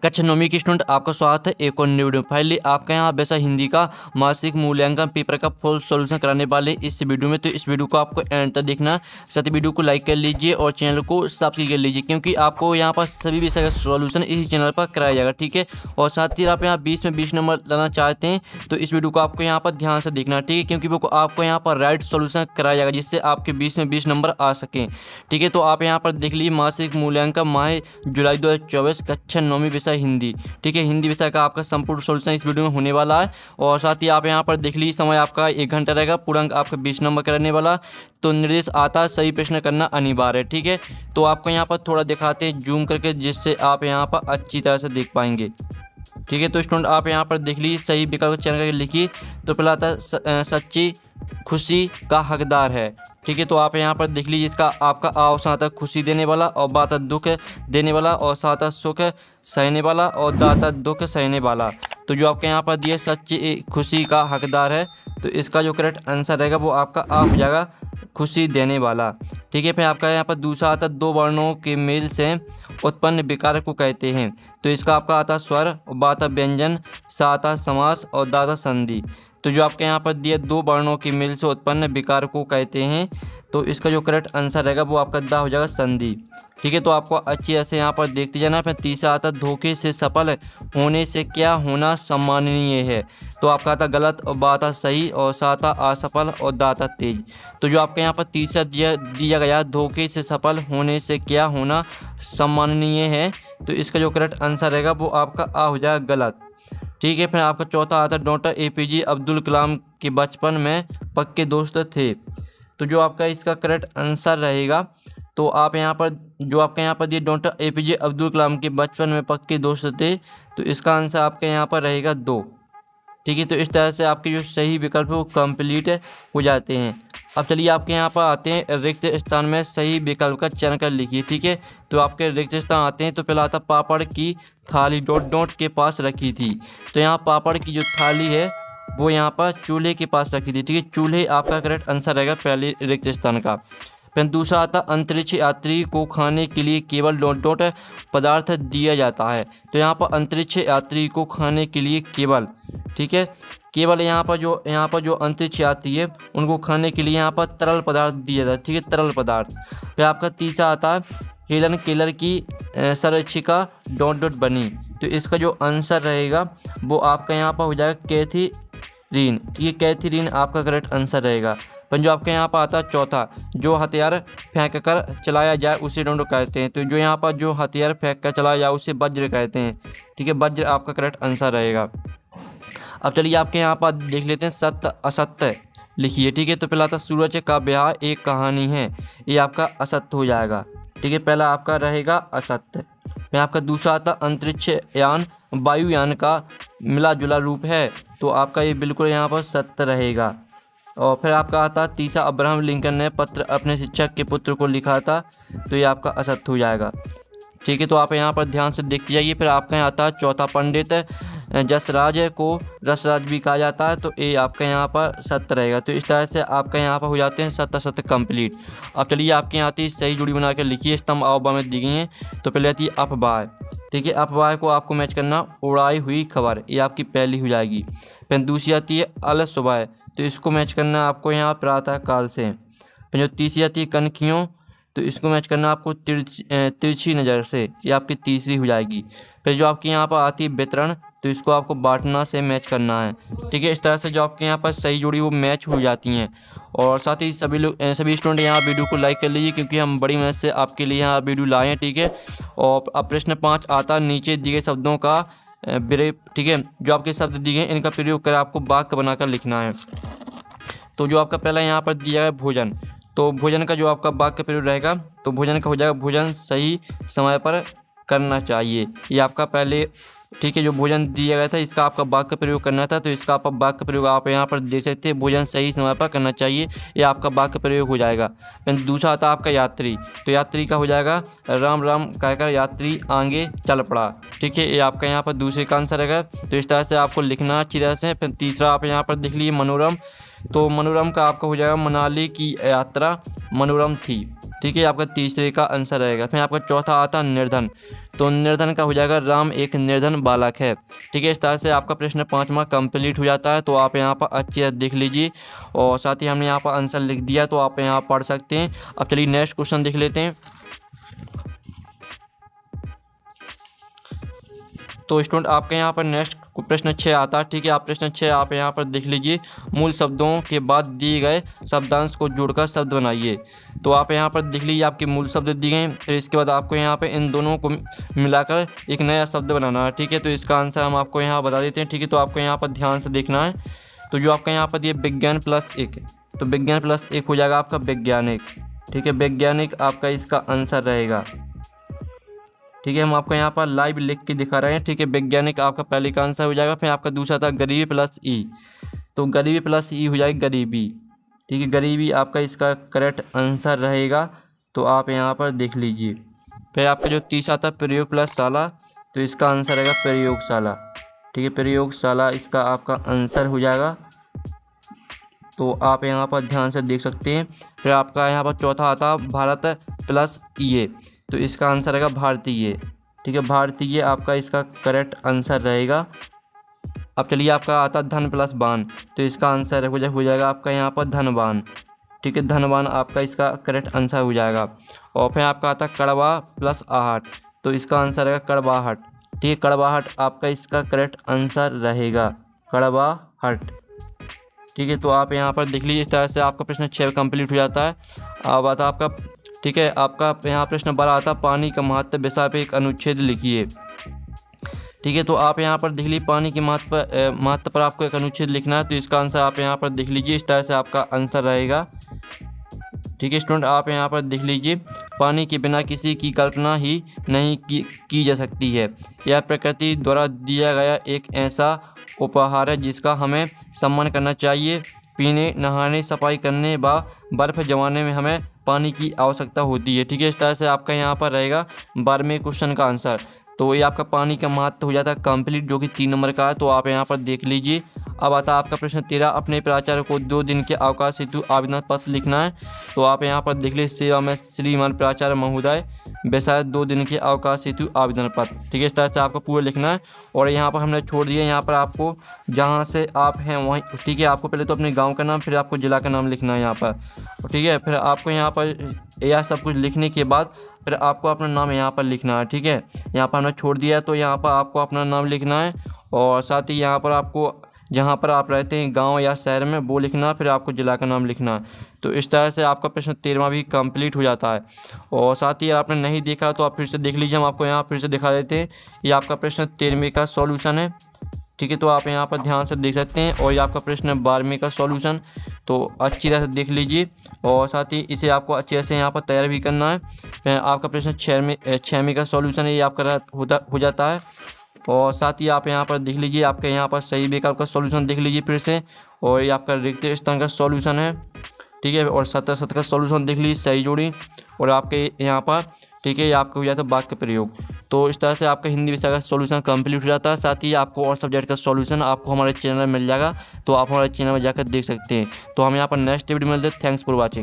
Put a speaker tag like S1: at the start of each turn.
S1: कक्षा नौवीं के स्टूडेंट आपका स्वागत है एक और न्यू वीडियो। फाइनली आपका यहाँ वैसा हिंदी का मासिक मूल्यांकन पेपर का फुल सॉल्यूशन कराने वाले इस वीडियो में। तो इस वीडियो को आपको एंड तक देखना, साथ ही वीडियो को लाइक कर लीजिए और चैनल को सब्सक्राइब कर लीजिए, क्योंकि आपको यहाँ पर सभी विषय का सॉल्यूशन इसी चैनल पर कराया जाएगा, ठीक है। और साथ ही आप यहाँ 20 में 20 नंबर लाना चाहते हैं तो इस वीडियो को आपको यहाँ पर ध्यान से देखना, ठीक है, क्योंकि वो आपको यहाँ पर राइट सॉल्यूशन कराया जाएगा जिससे आपके 20 में 20 नंबर आ सकें, ठीक है। तो आप यहाँ पर देख लीजिए मासिक मूल्यांकन माह जुलाई 2024 कक्षा नौवीं विषय हिंदी, ठीक है। हिंदी विषय का आपका संपूर्ण सॉल्यूशन इस वीडियो में होने वाला है। और साथ ही आप यहाँ पर देख लीजिए समय आपका 1 घंटा रहेगा, पूरा अंक आपका 20 नंबर करने वाला। तो निर्देश आता है सही प्रश्न करना अनिवार्य है, ठीक है। तो आपको यहाँ पर थोड़ा दिखाते हैं जूम करके, जिससे आप यहाँ पर अच्छी तरह से देख पाएंगे, ठीक है। तो स्टूडेंट आप यहाँ पर देख लीजिए सही विकल्प चयन करके लिखिए। तो पहला आता है सच्ची खुशी का हकदार है, ठीक है। तो आप यहाँ पर देख लीजिए इसका आपका ऑप्शन आता है खुशी देने वाला, और बात दुख देने वाला, और साथ सुख सहने वाला, और दाता दुख सहने वाला। तो जो आपके यहाँ पर दिए सच्ची खुशी का हकदार है, तो इसका जो करेक्ट आंसर रहेगा वो आपका आ हो जाएगा खुशी देने वाला, ठीक है। फिर आपका यहाँ पर दूसरा आता है 2 वर्णों के मेल से उत्पन्न विकार को कहते हैं। तो इसका आपका आता स्वर, बाता व्यंजन, साता समास, और दाता संधि। तो जो आपके यहाँ पर दिए 2 वर्णों के मेल से उत्पन्न विकार को कहते हैं, तो इसका जो करेक्ट आंसर रहेगा वो आपका दा हो जाएगा संधि, ठीक है। तो आपको अच्छी तरह से यहाँ पर देखते जाना। फिर तीसरा आता धोखे से सफल होने से क्या होना सम्माननीय है। तो आपका आता गलत, और बाता सही, और साता असफल, और दाता तेज। तो जो आपके यहाँ पर तीसरा दिया गया धोखे से सफल होने से क्या होना सम्माननीय है, तो इसका जो करेक्ट आंसर रहेगा वो आपका आ हो जाएगा गलत, ठीक है। फिर आपका चौथा आता है डॉक्टर APJ अब्दुल कलाम के बचपन में पक्के दोस्त थे। तो जो आपका इसका करेक्ट आंसर रहेगा, तो आप यहाँ पर जो आपके यहाँ पर दिए डॉक्टर APJ अब्दुल कलाम के बचपन में पक्के दोस्त थे, तो इसका आंसर आपके यहाँ पर रहेगा 2, ठीक है। तो इस तरह से आपके जो सही विकल्प है वो कंप्लीट हो जाते हैं। अब चलिए आपके यहाँ पर आते हैं रिक्त स्थान में सही विकल्प का चयन कर लिखिए, ठीक है। तो आपके रिक्त स्थान आते हैं, तो पहला आता पापड़ की थाली डॉट डॉट के पास रखी थी। तो यहाँ पापड़ की जो थाली है वो यहाँ पर चूल्हे के पास रखी थी, ठीक है। चूल्हे आपका करेक्ट आंसर रहेगा पहले रिक्त स्थान का। फिर दूसरा आता अंतरिक्ष यात्री को खाने के लिए केवल डॉट डॉट पदार्थ दिया जाता है। तो यहाँ पर अंतरिक्ष यात्री को खाने के लिए केवल, ठीक है, केवल यहाँ पर जो अंतरिक्ष यात्री है उनको खाने के लिए यहाँ पर तरल पदार्थ दिया जाता है, ठीक है, तरल पदार्थ। फिर आपका तीसरा आता है हेलन केलर की संरक्षिका डॉट डॉट बनी। तो इसका जो आंसर रहेगा वो आपका यहाँ पर हो जाएगा कैथरीन, ठीक है, कैथरीन आपका करेक्ट आंसर रहेगा। पर जो आपके यहाँ पर आता है चौथा जो हथियार फेंक कर चलाया जाए उसे डंडो कहते हैं। तो जो यहाँ पर जो हथियार फेंक कर चलाया जाए उसे वज्र कहते हैं, ठीक है, वज्र आपका करेक्ट आंसर रहेगा। अब चलिए आपके यहाँ पर देख लेते हैं सत्य असत्य लिखिए, ठीक है। तो पहला था सूरज का ब्याह एक कहानी है, ये आपका असत्य हो जाएगा, ठीक है, पहला आपका रहेगा असत्य। फिर आपका दूसरा आता अंतरिक्ष यान वायुयान का मिला जुला रूप है, तो आपका ये बिल्कुल यहाँ पर सत्य रहेगा। और फिर आपका आता तीसरा अब्राहम लिंकन ने पत्र अपने शिक्षक के पुत्र को लिखा था, तो ये आपका असत्य हो जाएगा, ठीक है। तो आप यहाँ पर ध्यान से देखते जाइए। फिर आपका यहाँ आता है चौथा पंडित जसराज को रसराज भी कहा जाता है, तो ये आपका यहाँ पर सत्य रहेगा। तो इस तरह से आपका यहाँ पर हो जाते हैं सत्य सत्य कंप्लीट। अब चलिए आपके यहाँ आती है सही जुड़ी बना कर लिखिए, स्तंभ अववा में दी गई हैं। तो पहले आती है अफवाह, ठीक है, अफवाह को आपको मैच करना उड़ाई हुई खबर, ये आपकी पहली हो जाएगी। फिर दूसरी आती है अल सुबह, तो इसको मैच करना आपको यहाँ प्रातः काल से। फिर जो तीसरी आती है कनखियों, तो इसको मैच करना आपको तिरछी नज़र से, ये आपकी तीसरी हो जाएगी। फिर जो आपके यहाँ पर आती है वितरण, तो इसको आपको बांटना से मैच करना है, ठीक है। इस तरह से जो आपके यहाँ पर सही जुड़ी वो मैच हो जाती हैं। और साथ ही सभी स्टूडेंट यहाँ वीडियो को लाइक कर लीजिए, क्योंकि हम बड़ी मेहनत से आपके लिए यहाँ वीडियो लाए हैं, ठीक है। और अब प्रश्न 5 आता नीचे दिए गए शब्दों का ब्रेक, ठीक है, जो आपके शब्द दिए गए इनका प्रयोग कर आपको वाक्य बनाकर लिखना है। तो जो आपका पहला यहाँ पर दिया है भोजन, तो भोजन का जो आपका वाक्य प्रयोग रहेगा, तो भोजन का हो जाएगा भोजन सही समय पर करना चाहिए, ये आपका पहले, ठीक है। जो भोजन दिया गया था इसका आपका वाक्य प्रयोग करना था, तो इसका आप वाक्य प्रयोग आप यहाँ पर दे सकते हैं, भोजन सही समय पर करना चाहिए, ये आपका वाक्य प्रयोग हो जाएगा। फिर दूसरा आता आपका यात्री, तो यात्री का हो जाएगा राम राम कहकर यात्री आगे चल पड़ा, ठीक है, ये आपका यहाँ पर दूसरे का आंसर रहेगा। तो इस तरह से आपको लिखना अच्छी तरह से। फिर तीसरा आप यहाँ पर देख लीजिए मनोरम, तो मनोरम का आपका हो जाएगा मनाली की यात्रा मनोरम थी, ठीक है, आपका तीसरे का आंसर रहेगा। फिर आपका चौथा आता निर्धन, तो निर्धन का हो जाएगा राम एक निर्धन बालक है। ठीक है, इस तरह से आपका प्रश्न 5वां कंप्लीट हो जाता है। तो आप यहाँ पर अच्छी तरह देख लीजिए और साथ ही हमने यहाँ पर आंसर लिख दिया, तो आप यहाँ पढ़ सकते हैं। अब चलिए नेक्स्ट क्वेश्चन देख लेते हैं। तो स्टूडेंट आपके यहाँ पर नेक्स्ट प्रश्न 6 आता है। ठीक है, आप प्रश्न 6 आप यहाँ पर देख लीजिए। मूल शब्दों के बाद दिए गए शब्दांश को जोड़कर शब्द बनाइए। तो आप यहाँ पर देख लीजिए, आपके मूल शब्द दिए गए, फिर इसके बाद आपको यहाँ पे इन दोनों को मिलाकर एक नया शब्द बनाना है। ठीक है, तो इसका आंसर हम आपको यहाँ बता देते हैं। ठीक है, तो आपको यहाँ पर ध्यान से देखना है। तो जो आपका यहाँ पर दिए विज्ञान प्लस 1, तो विज्ञान प्लस 1 हो जाएगा आपका वैज्ञानिक। ठीक है, वैज्ञानिक आपका इसका आंसर रहेगा। ठीक है, हम आपको यहाँ पर लाइव लिख के दिखा रहे हैं। ठीक है, वैज्ञानिक आपका पहले का आंसर हो जाएगा। फिर आपका दूसरा था गरीबी प्लस ई, तो गरीबी प्लस ई हो जाएगी गरीबी। ठीक है, गरीबी आपका इसका करेक्ट आंसर रहेगा। तो आप यहाँ पर देख लीजिए। फिर आपका जो तीसरा था प्रयोग प्लस शाला, तो इसका आंसर रहेगा प्रयोगशाला। ठीक है, प्रयोगशाला इसका आपका आंसर हो जाएगा। तो आप यहाँ पर ध्यान से देख सकते हैं। फिर आपका यहाँ पर चौथा आता भारत प्लस ये, तो इसका आंसर रहेगा भारतीय। ठीक है, भारतीय आपका इसका करेक्ट आंसर रहेगा। अब चलिए आपका आता धन प्लस बान, तो इसका आंसर हो जाएगा आपका यहाँ पर धनवान। ठीक है, धनवान आपका इसका करेक्ट आंसर हो जाएगा। और फिर आपका आता कड़वा प्लस आहट, तो इसका आंसर रहेगा कड़वाहट। ठीक है, कड़वाहट आपका इसका करेक्ट आंसर रहेगा कड़वाहट। ठीक है, तो आप यहाँ पर देख लीजिए। इस तरह से आपका प्रश्न 6 कंप्लीट हो जाता है। अब आता आपका, ठीक है, आपका यहाँ प्रश्न 12 आता पानी का महत्व विषय पे एक अनुच्छेद लिखिए। ठीक है, तो आप यहाँ पर देख लीजिए पानी के महत्व पर आपको एक अनुच्छेद लिखना है। तो इसका आंसर आप यहाँ पर देख लीजिए। इस तरह से आपका आंसर रहेगा। ठीक है स्टूडेंट, आप यहाँ पर देख लीजिए, पानी के बिना किसी की कल्पना ही नहीं की जा सकती है। यह प्रकृति द्वारा दिया गया एक ऐसा उपहार है जिसका हमें सम्मान करना चाहिए। पीने, नहाने, सफाई करने व बर्फ़ जमाने में हमें पानी की आवश्यकता होती है। ठीक है, इस तरह से आपका यहाँ पर रहेगा 12वें क्वेश्चन का आंसर। तो ये आपका पानी का महत्व हो जाता है कंप्लीट, जो कि 3 नंबर का है। तो आप यहाँ पर देख लीजिए। अब आता आपका प्रश्न 13, अपने प्राचार्य को 2 दिन के अवकाश हेतु आवेदन पत्र लिखना है। तो आप यहाँ पर देख लीजिए, सेवा में श्रीमान प्राचार्य महोदय विषय 2 दिन के अवकाश हेतु आवेदन पत्र। ठीक है, इस तरह से आपको पूरा लिखना है। और यहाँ पर हमने छोड़ दिया, यहाँ पर आपको जहाँ से आप हैं वहीं, ठीक है, आपको पहले तो अपने गाँव का नाम, फिर आपको जिला का नाम लिखना है यहाँ पर। ठीक है, फिर आपको यहाँ पर यह सब कुछ लिखने के बाद फिर आपको अपना नाम यहाँ पर लिखना है। ठीक है, यहाँ पर हमने छोड़ दिया, तो यहाँ पर आपको अपना नाम लिखना है। और साथ ही यहाँ पर आपको जहाँ पर आप रहते हैं गांव या शहर में वो लिखना, फिर आपको जिला का नाम लिखना। तो इस तरह से आपका प्रश्न 13वां भी कंप्लीट हो जाता है। और साथ ही आपने नहीं देखा तो आप फिर से देख लीजिए, हम आपको यहाँ फिर से दिखा देते हैं। ये आपका प्रश्न 13वें का सॉल्यूशन है। ठीक है, तो आप यहाँ पर ध्यान से देख सकते हैं। और ये आपका प्रश्न 12वें का सॉल्यूशन, तो अच्छी तरह से देख लीजिए। और साथ ही इसे आपको अच्छी तरह से यहाँ पर तैयार भी करना है। आपका प्रश्न 6वें का सॉल्यूशन है, ये आपका हो जाता है। और साथ ही आप यहाँ पर देख लीजिए, आपके यहाँ पर सही विकल्प का सॉल्यूशन देख लीजिए फिर से। और ये आपका रिक्त स्थान का सॉल्यूशन है। ठीक है, और 17 का सॉल्यूशन देख लीजिए सही जोड़ी। और आपके यहाँ पर, ठीक है, ये आपका हो जाता है वाक्य प्रयोग। तो इस तरह से आपका हिंदी विषय का सॉल्यूशन कंप्लीट हो जाता है। साथ ही आपको और सब्जेक्ट का सॉल्यूशन आपको हमारे चैनल में मिल जाएगा, तो आप हमारे चैनल में जाकर देख सकते हैं। तो हम यहाँ पर नेक्स्ट वीडियो में मिलते हैं। Thanks for watching.